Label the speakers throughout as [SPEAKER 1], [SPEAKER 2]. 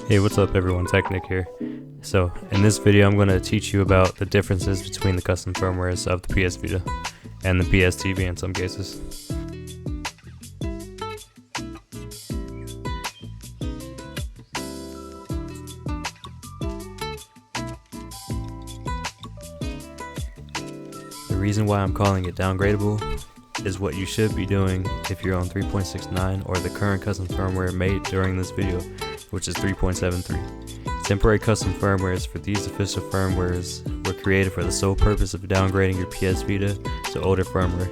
[SPEAKER 1] Hey, what's up everyone, Technic here. So, in this video I'm going to teach you about the differences between the custom firmwares of the PS Vita and the PS TV in some cases. The reason why I'm calling it downgradable is what you should be doing if you're on 3.69 or the current custom firmware made during this video, which is 3.73. Temporary custom firmwares for these official firmwares were created for the sole purpose of downgrading your PS Vita to older firmware.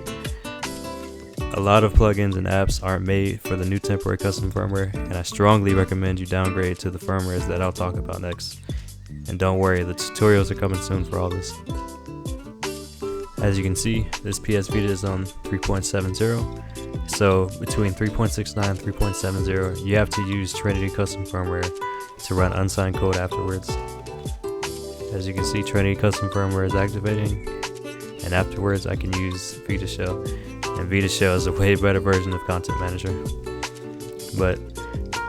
[SPEAKER 1] A lot of plugins and apps aren't made for the new temporary custom firmware, and I strongly recommend you downgrade to the firmwares that I'll talk about next. And don't worry, the tutorials are coming soon for all this. As you can see, this PS Vita is on 3.70, so between 3.69 and 3.70, you have to use Trinity Custom Firmware to run unsigned code afterwards. As you can see, Trinity Custom Firmware is activating, and afterwards I can use Vita Shell, and Vita Shell is a way better version of Content Manager. But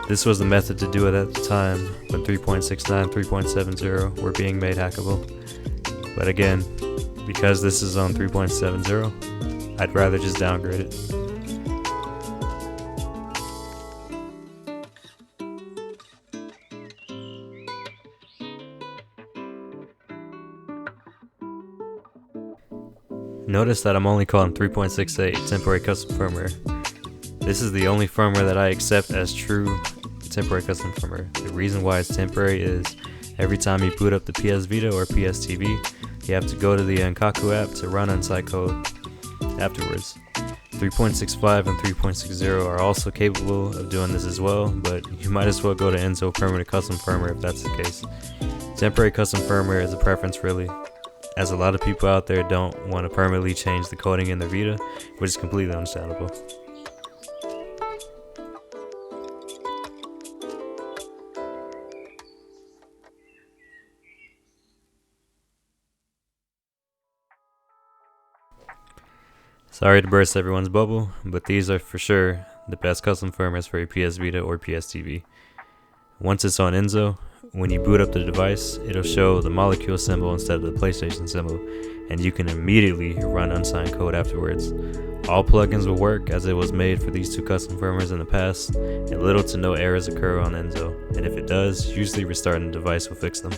[SPEAKER 1] this was the method to do it at the time when 3.69 and 3.70 were being made hackable. But again, because this is on 3.70, I'd rather just downgrade it. Notice that I'm only calling 3.68 temporary custom firmware. This is the only firmware that I accept as true temporary custom firmware. The reason why it's temporary is every time you boot up the PS Vita or PS TV, you have to go to the Enkaku app to run unsigned code afterwards. 3.65 and 3.60 are also capable of doing this as well, but you might as well go to Enzo Permanent Custom Firmware if that's the case. Temporary custom firmware is a preference really, as a lot of people out there don't want to permanently change the coding in their Vita, which is completely understandable. Sorry to burst everyone's bubble, but these are for sure the best custom firmwares for your PS Vita or PS TV. Once it's on Enzo, when you boot up the device, it'll show the molecule symbol instead of the PlayStation symbol, and you can immediately run unsigned code afterwards. All plugins will work as it was made for these two custom firmwares in the past, and little to no errors occur on Enzo, and if it does, usually restarting the device will fix them.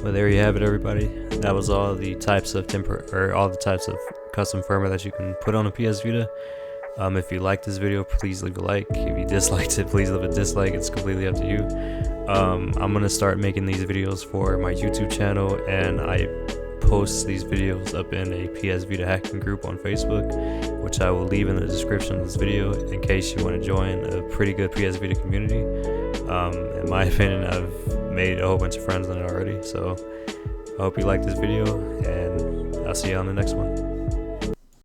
[SPEAKER 1] Well, there you have it, everybody. That was all the types of custom firmware that you can put on a PS Vita. If you liked this video, please leave a like. If you disliked it, please leave a dislike. It's completely up to you. I'm gonna start making these videos for my YouTube channel, and I post these videos up in a PS Vita hacking group on Facebook, which I will leave in the description of this video in case you want to join a pretty good PS Vita community. In my opinion, I've made a whole bunch of friends in it already, so I hope you like this video, and I'll see you on the next one.